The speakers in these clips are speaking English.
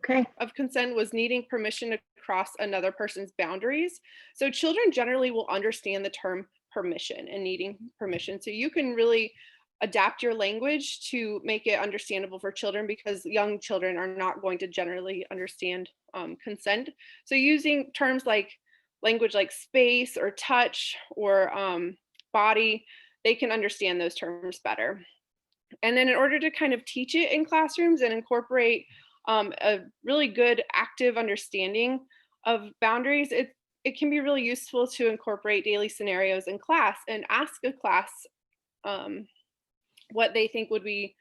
Okay. of consent was needing permission to cross another person's boundaries. So children generally will understand the term permission and needing permission. So you can really adapt your language to make it understandable for children because young children are not going to generally understand consent. So using terms like language like space or touch or body, they can understand those terms better. And then in order to kind of teach it in classrooms and incorporate a really good active understanding of boundaries, it can be really useful to incorporate daily scenarios in class and ask a class um, what they think would be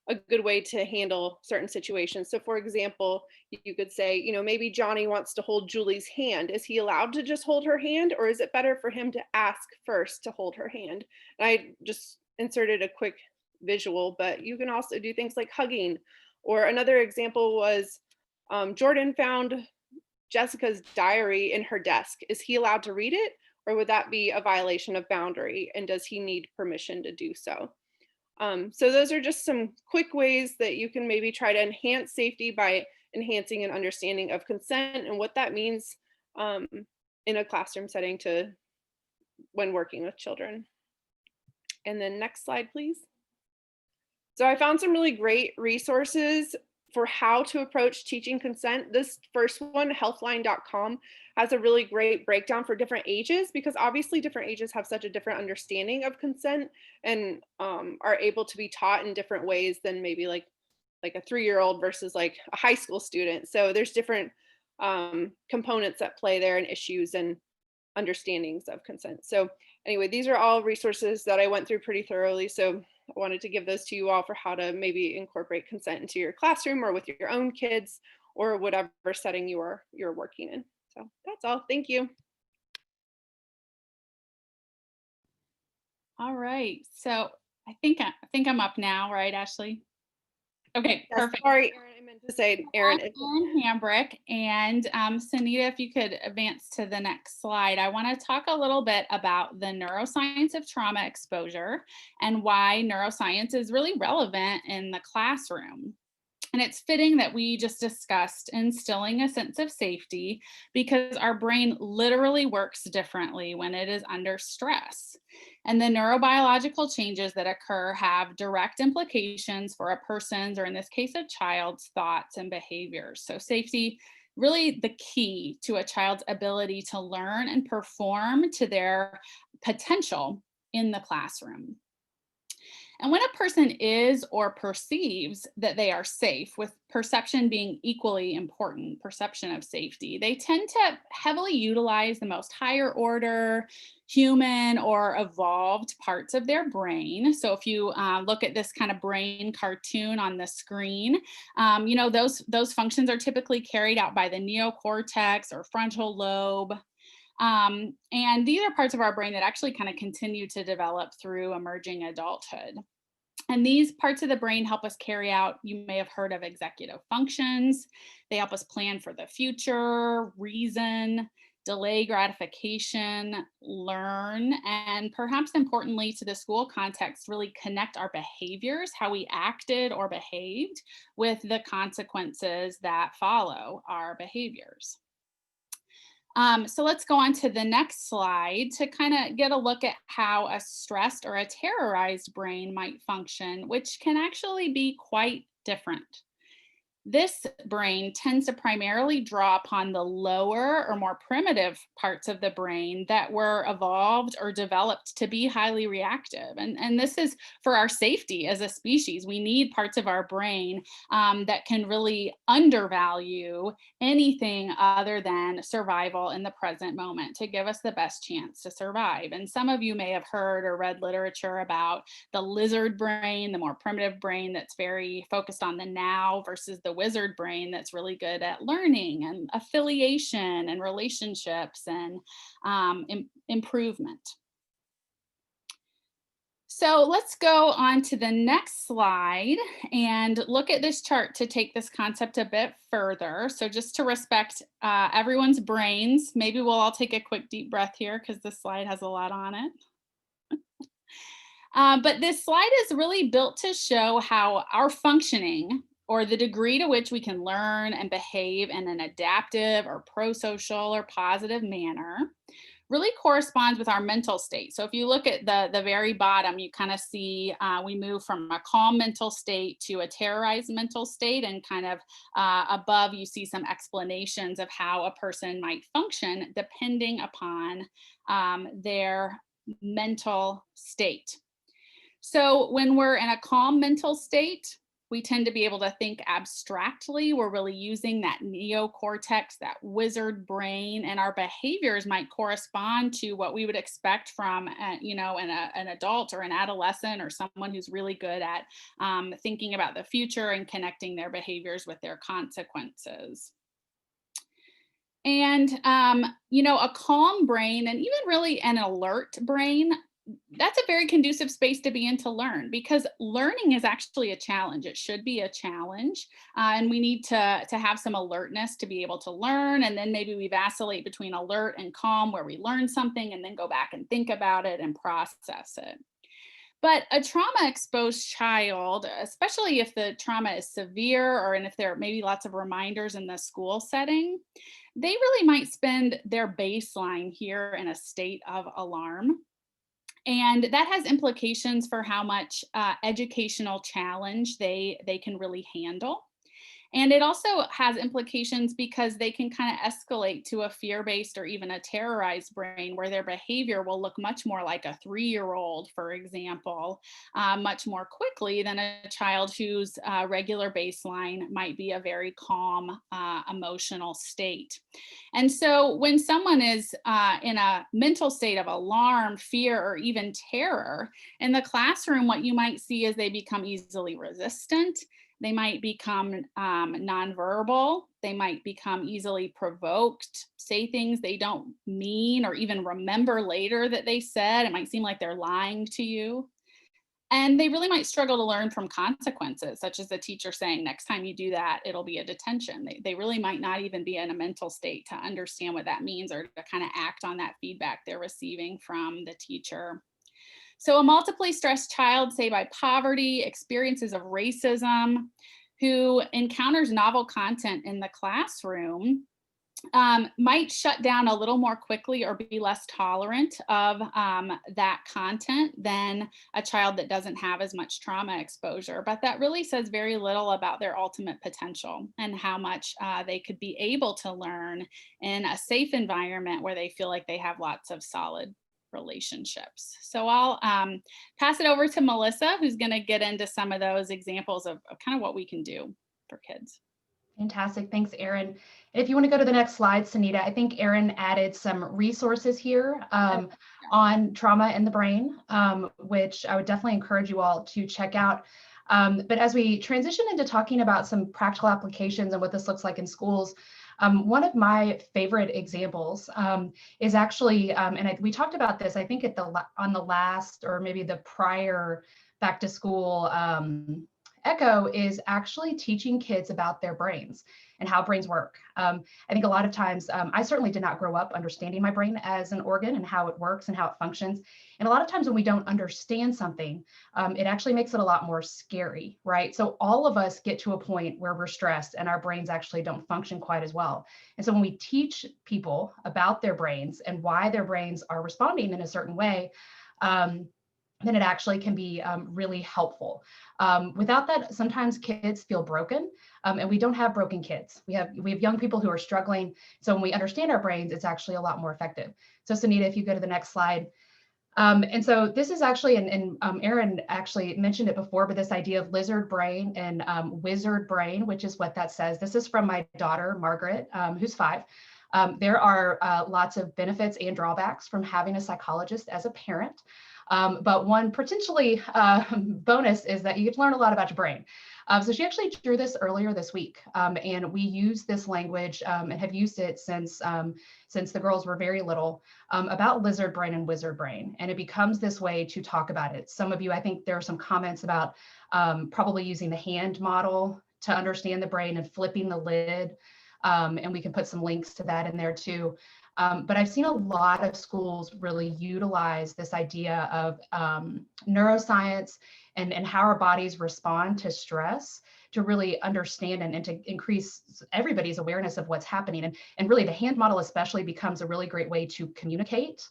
a good way to handle certain situations. So for example, you could say, maybe Johnny wants to hold Julie's hand. Is he allowed to just hold her hand, or is it better for him to ask first to hold her hand? And I just inserted a quick visual, but you can also do things like hugging. Or another example was Jordan found Jessica's diary in her desk. Is he allowed to read it, or would that be a violation of boundary? And does he need permission to do so? So those are just some quick ways that you can maybe try to enhance safety by enhancing an understanding of consent and what that means um, in a classroom setting to when working with children. And then next slide, please. So I found some really great resources for how to approach teaching consent. This first one, healthline.com, has a really great breakdown for different ages because obviously different ages have such a different understanding of consent and are able to be taught in different ways than maybe like a 3-year-old versus like a high school student. So there's different components that play there and issues and understandings of consent. So anyway, these are all resources that I went through pretty thoroughly. So I wanted to give those to you all for how to maybe incorporate consent into your classroom or with your own kids or whatever setting you're working in. So that's all. Thank you. All right. So I think I'm up now, right, Ashley? Okay, Yes, perfect. sorry, Erin, I meant to say, Erin. Erin Hambrick, and Sunita, if you could advance to the next slide. I want to talk a little bit about the neuroscience of trauma exposure and why neuroscience is really relevant in the classroom. And it's fitting that we just discussed instilling a sense of safety because our brain literally works differently when it is under stress. And the neurobiological changes that occur have direct implications for a person's, or in this case, a child's thoughts and behaviors. So safety, really the key to a child's ability to learn and perform to their potential in the classroom. And when a person is or perceives that they are safe, with perception being equally important, perception of safety, they tend to heavily utilize the most higher order, human or evolved parts of their brain. So if you look at this kind of brain cartoon on the screen, those functions are typically carried out by the neocortex or frontal lobe. And these are parts of our brain that actually kind of continue to develop through emerging adulthood. And these parts of the brain help us carry out, you may have heard of executive functions. They help us plan for the future, reason, delay gratification, learn, and perhaps importantly to the school context, really connect our behaviors, how we acted or behaved, with the consequences that follow our behaviors. So let's go on to the next slide to kind of get a look at how a stressed or a terrorized brain might function, which can actually be quite different. This brain tends to primarily draw upon the lower or more primitive parts of the brain that were evolved or developed to be highly reactive. And this is for our safety as a species. We need parts of our brain that can really undervalue anything other than survival in the present moment to give us the best chance to survive. And some of you may have heard or read literature about the lizard brain, the more primitive brain that's very focused on the now, versus the wizard brain that's really good at learning and affiliation and relationships and improvement. So let's go on to the next slide and look at this chart to take this concept a bit further. So just to respect everyone's brains, maybe we'll all take a quick deep breath here because this slide has a lot on it. But this slide is really built to show how our functioning or the degree to which we can learn and behave in an adaptive or pro-social or positive manner, really corresponds with our mental state. So if you look at the very bottom, you kind of see we move from a calm mental state to a terrorized mental state, and kind of above you see some explanations of how a person might function depending upon their mental state. So when we're in a calm mental state, we tend to be able to think abstractly. We're really using that neocortex, that wizard brain, and our behaviors might correspond to what we would expect from, an adult or an adolescent, or someone who's really good at thinking about the future and connecting their behaviors with their consequences. And, a calm brain, and even really an alert brain, that's a very conducive space to be in to learn, because learning is actually a challenge. It should be a challenge. And we need to have some alertness to be able to learn. And then maybe we vacillate between alert and calm, where we learn something and then go back and think about it and process it. But a trauma exposed child, especially if the trauma is severe, or and if there are maybe lots of reminders in the school setting, they really might spend their baseline here in a state of alarm. And that has implications for how much educational challenge they can really handle. And it also has implications because they can kind of escalate to a fear-based or even a terrorized brain, where their behavior will look much more like a 3-year-old, for example, much more quickly than a child whose regular baseline might be a very calm emotional state. And so when someone is in a mental state of alarm, fear, or even terror in the classroom, what you might see is they become easily resistant. They might become nonverbal. They might become easily provoked, say things they don't mean or even remember later that they said. It might seem like they're lying to you. And they really might struggle to learn from consequences, such as the teacher saying, next time you do that, it'll be a detention. They really might not even be in a mental state to understand what that means, or to kind of act on that feedback they're receiving from the teacher. So a multiply stressed child, say by poverty, experiences of racism, who encounters novel content in the classroom, might shut down a little more quickly or be less tolerant of that content than a child that doesn't have as much trauma exposure. But that really says very little about their ultimate potential and how much they could be able to learn in a safe environment where they feel like they have lots of solid relationships. So I'll pass it over to Melissa, who's going to get into some of those examples of kind of what we can do for kids. Fantastic. Thanks, Erin. And if you want to go to the next slide, Sunita, I think Erin added some resources here on trauma in the brain, which I would definitely encourage you all to check out. But as we transition into talking about some practical applications and what this looks like in schools, one of my favorite examples is actually, we talked about this, I think on the last, or maybe the prior back to school Echo, is actually teaching kids about their brains and how brains work. I think a lot of times, I certainly did not grow up understanding my brain as an organ and how it works and how it functions. And a lot of times when we don't understand something, it actually makes it a lot more scary, right? So all of us get to a point where we're stressed and our brains actually don't function quite as well. And so when we teach people about their brains and why their brains are responding in a certain way, then it actually can be really helpful. Without that, sometimes kids feel broken, and we don't have broken kids. We have young people who are struggling. So when we understand our brains, it's actually a lot more effective. So Sunita, if you go to the next slide. And so this is actually, and Erin actually mentioned it before, but this idea of lizard brain and wizard brain, which is what that says. This is from my daughter, Margaret, who's 5. There are lots of benefits and drawbacks from having a psychologist as a parent. But one potentially bonus is that you get to learn a lot about your brain. So she actually drew this earlier this week, and we use this language and have used it since the girls were very little, about lizard brain and wizard brain. And it becomes this way to talk about it. Some of you, I think there are some comments about probably using the hand model to understand the brain and flipping the lid. And we can put some links to that in there too. But I've seen a lot of schools really utilize this idea of neuroscience and how our bodies respond to stress to really understand and to increase everybody's awareness of what's happening. And really the hand model especially becomes a really great way to communicate.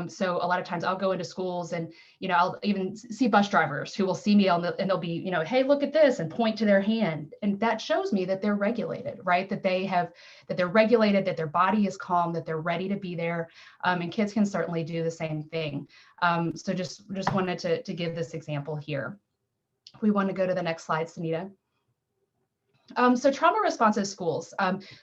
So a lot of times I'll go into schools and, I'll even see bus drivers who will see me and they'll be, hey, look at this, and point to their hand. And that shows me that they're regulated, right? That they're regulated, that their body is calm, that they're ready to be there. And kids can certainly do the same thing. So just wanted to give this example here. We want to go to the next slide, Sunita. So trauma responsive schools.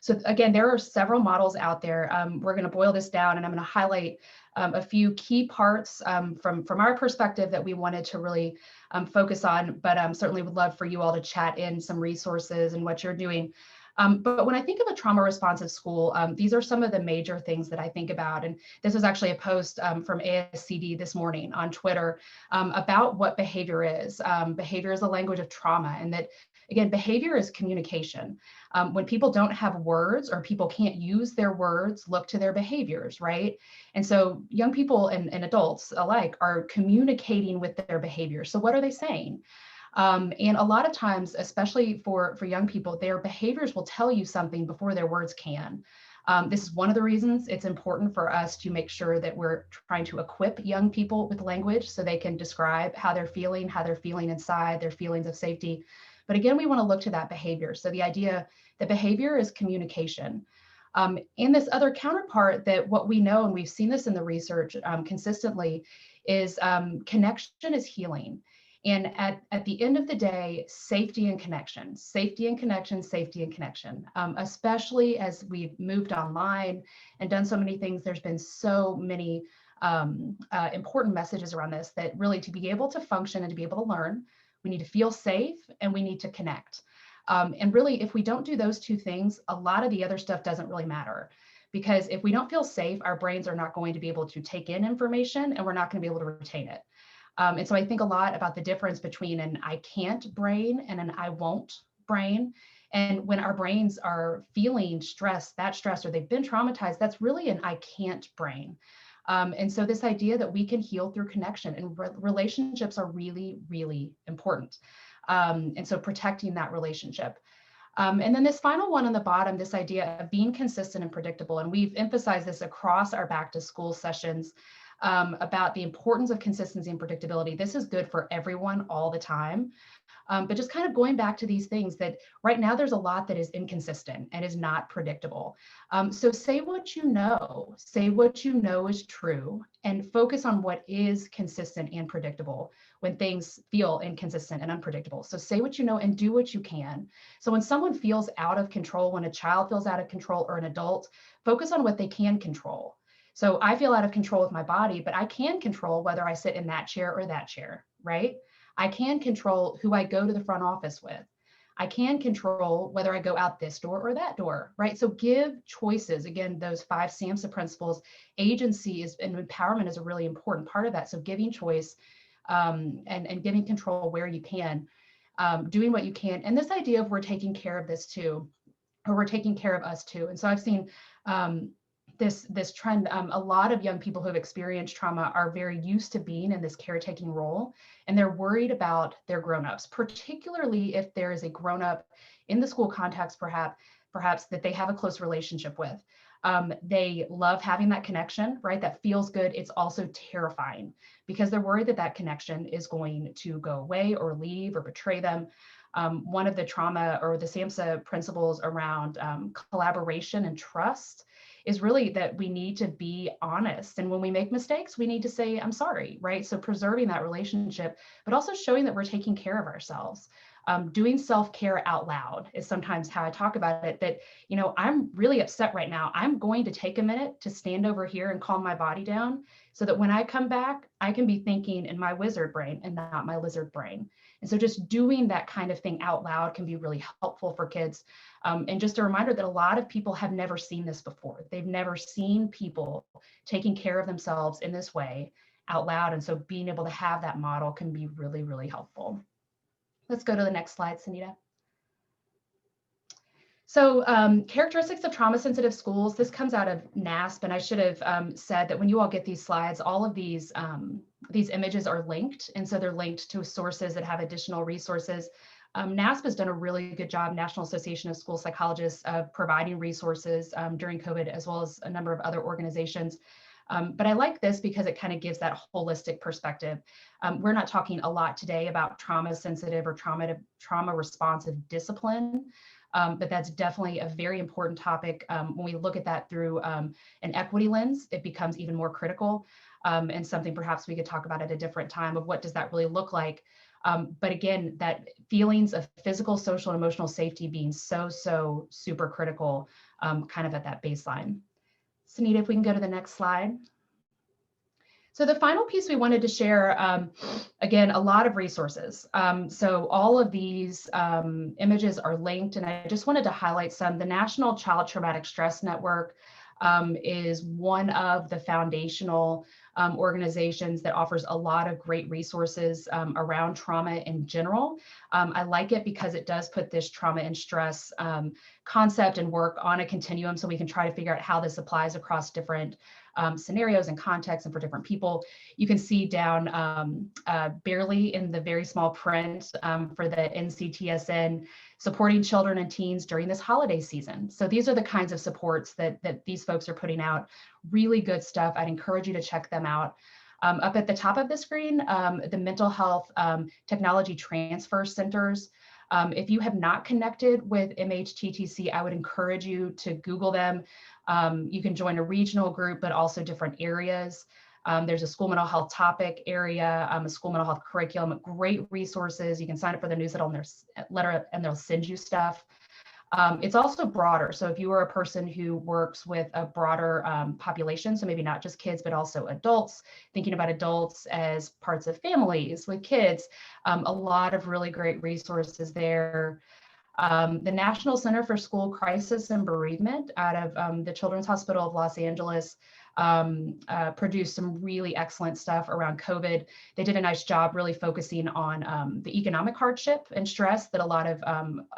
So again, there are several models out there. We're going to boil this down, and I'm going to highlight a few key parts from our perspective that we wanted to really focus on, but certainly would love for you all to chat in some resources and what you're doing. But when I think of a trauma responsive school, these are some of the major things that I think about. And this was actually a post from ASCD this morning on Twitter about what behavior is. Behavior is a language of trauma, and that, again, behavior is communication. When people don't have words or people can't use their words, look to their behaviors, right? And so young people and adults alike are communicating with their behavior. So what are they saying? And a lot of times, especially for young people, their behaviors will tell you something before their words can. This is one of the reasons it's important for us to make sure that we're trying to equip young people with language so they can describe how they're feeling inside, their feelings of safety. But again, we want to look to that behavior. So the idea that behavior is communication. And this other counterpart that what we know, and we've seen this in the research consistently, is connection is healing. And at the end of the day, safety and connection, especially as we've moved online and done so many things, there's been so many important messages around this, that really to be able to function and to be able to learn, we need to feel safe and we need to connect. And really, if we don't do those two things, a lot of the other stuff doesn't really matter. Because if we don't feel safe, our brains are not going to be able to take in information, and we're not going to be able to retain it. And so I think a lot about the difference between an I can't brain and an I won't brain. And when our brains are feeling stress, or they've been traumatized, that's really an I can't brain. And so this idea that we can heal through connection, and relationships are really, really important. And so protecting that relationship. And then this final one on the bottom, this idea of being consistent and predictable. And we've emphasized this across our back to school sessions about the importance of consistency and predictability. This is good for everyone all the time. But just kind of going back to these things, that right now there's a lot that is inconsistent and is not predictable. So say what you know is true, and focus on what is consistent and predictable when things feel inconsistent and unpredictable. So say what you know and do what you can. So when someone feels out of control, when a child feels out of control, or an adult, focus on what they can control. So I feel out of control with my body, but I can control whether I sit in that chair or that chair, right? I can control who I go to the front office with. I can control whether I go out this door or that door, right? So give choices. Again, those 5 SAMHSA principles, agency and empowerment is a really important part of that. So giving choice and giving control where you can, doing what you can. And this idea of we're taking care of this too, or we're taking care of us too. And so I've seen this trend. A lot of young people who have experienced trauma are very used to being in this caretaking role, and they're worried about their grown-ups, particularly if there is a grown-up in the school context, perhaps that they have a close relationship with. They love having that connection, right? That feels good. It's also terrifying because they're worried that that connection is going to go away or leave or betray them. One of the trauma or the SAMHSA principles around collaboration and trust is really that we need to be honest. And when we make mistakes, we need to say, I'm sorry, right? So preserving that relationship, but also showing that we're taking care of ourselves. Doing self-care out loud is sometimes how I talk about it, that, I'm really upset right now. I'm going to take a minute to stand over here and calm my body down so that when I come back, I can be thinking in my wizard brain and not my lizard brain. And so just doing that kind of thing out loud can be really helpful for kids. And just a reminder that a lot of people have never seen this before. They've never seen people taking care of themselves in this way out loud. And so being able to have that model can be really, really helpful. Let's go to the next slide, Sunita. So characteristics of trauma-sensitive schools, this comes out of NASP, and I should have said that when you all get these slides, all of these images are linked, and so they're linked to sources that have additional resources. NASP has done a really good job, National Association of School Psychologists, of providing resources during COVID, as well as a number of other organizations. But I like this because it kind of gives that holistic perspective. We're not talking a lot today about trauma sensitive or trauma responsive discipline, but that's definitely a very important topic. When we look at that through an equity lens, it becomes even more critical, and something perhaps we could talk about at a different time of what does that really look like. But again, that feelings of physical, social, and emotional safety being so super critical, kind of at that baseline. Sunita, if we can go to the next slide. So the final piece we wanted to share, again, a lot of resources. So all of these images are linked, and I just wanted to highlight some. The National Child Traumatic Stress Network is one of the foundational organizations that offers a lot of great resources around trauma in general. I like it because it does put this trauma and stress concept and work on a continuum, so we can try to figure out how this applies across different scenarios and contexts and for different people. You can see down barely in the very small print for the NCTSN, supporting children and teens during this holiday season. So these are the kinds of supports that these folks are putting out. Really good stuff. I'd encourage you to check them out. Up at the top of the screen, the mental health technology transfer centers. If you have not connected with MHTTC, I would encourage you to Google them. You can join a regional group, but also different areas. There's a school mental health topic area, a school mental health curriculum, great resources. You can sign up for the newsletter and they'll send you stuff. It's also broader. So if you are a person who works with a broader population, so maybe not just kids, but also adults, thinking about adults as parts of families with kids, a lot of really great resources there. The National Center for School Crisis and Bereavement out of the Children's Hospital of Los Angeles produced some really excellent stuff around COVID. They did a nice job really focusing on the economic hardship and stress that a lot of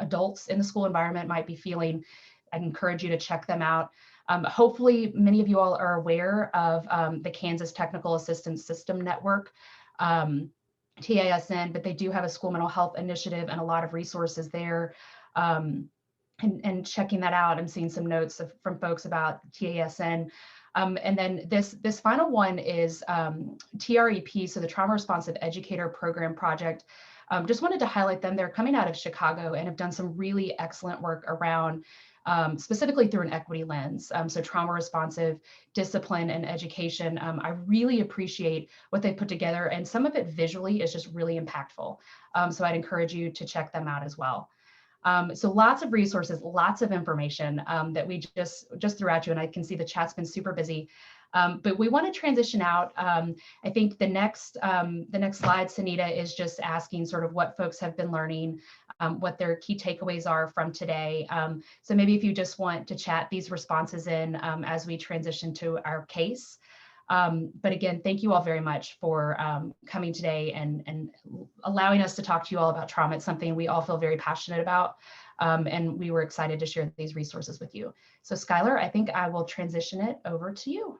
adults in the school environment might be feeling. I'd encourage you to check them out. Hopefully, many of you all are aware of the Kansas Technical Assistance System Network, TASN, but they do have a school mental health initiative and a lot of resources there. And checking that out, I'm seeing some notes from folks about TASN. And then this final one is TREP, so the Trauma Responsive Educator Program Project. Just wanted to highlight them. They're coming out of Chicago and have done some really excellent work around specifically through an equity lens. So trauma responsive discipline and education. I really appreciate what they put together, and some of it visually is just really impactful. So I'd encourage you to check them out as well. So lots of resources, lots of information that we just threw at you, and I can see the chat's been super busy. But we want to transition out. I think the next slide, Sunita, is just asking sort of what folks have been learning, what their key takeaways are from today. So maybe if you just want to chat these responses in as we transition to our case. But again, thank you all very much for coming today and allowing us to talk to you all about trauma. It's something we all feel very passionate about, and we were excited to share these resources with you. So Skylar, I think I will transition it over to you.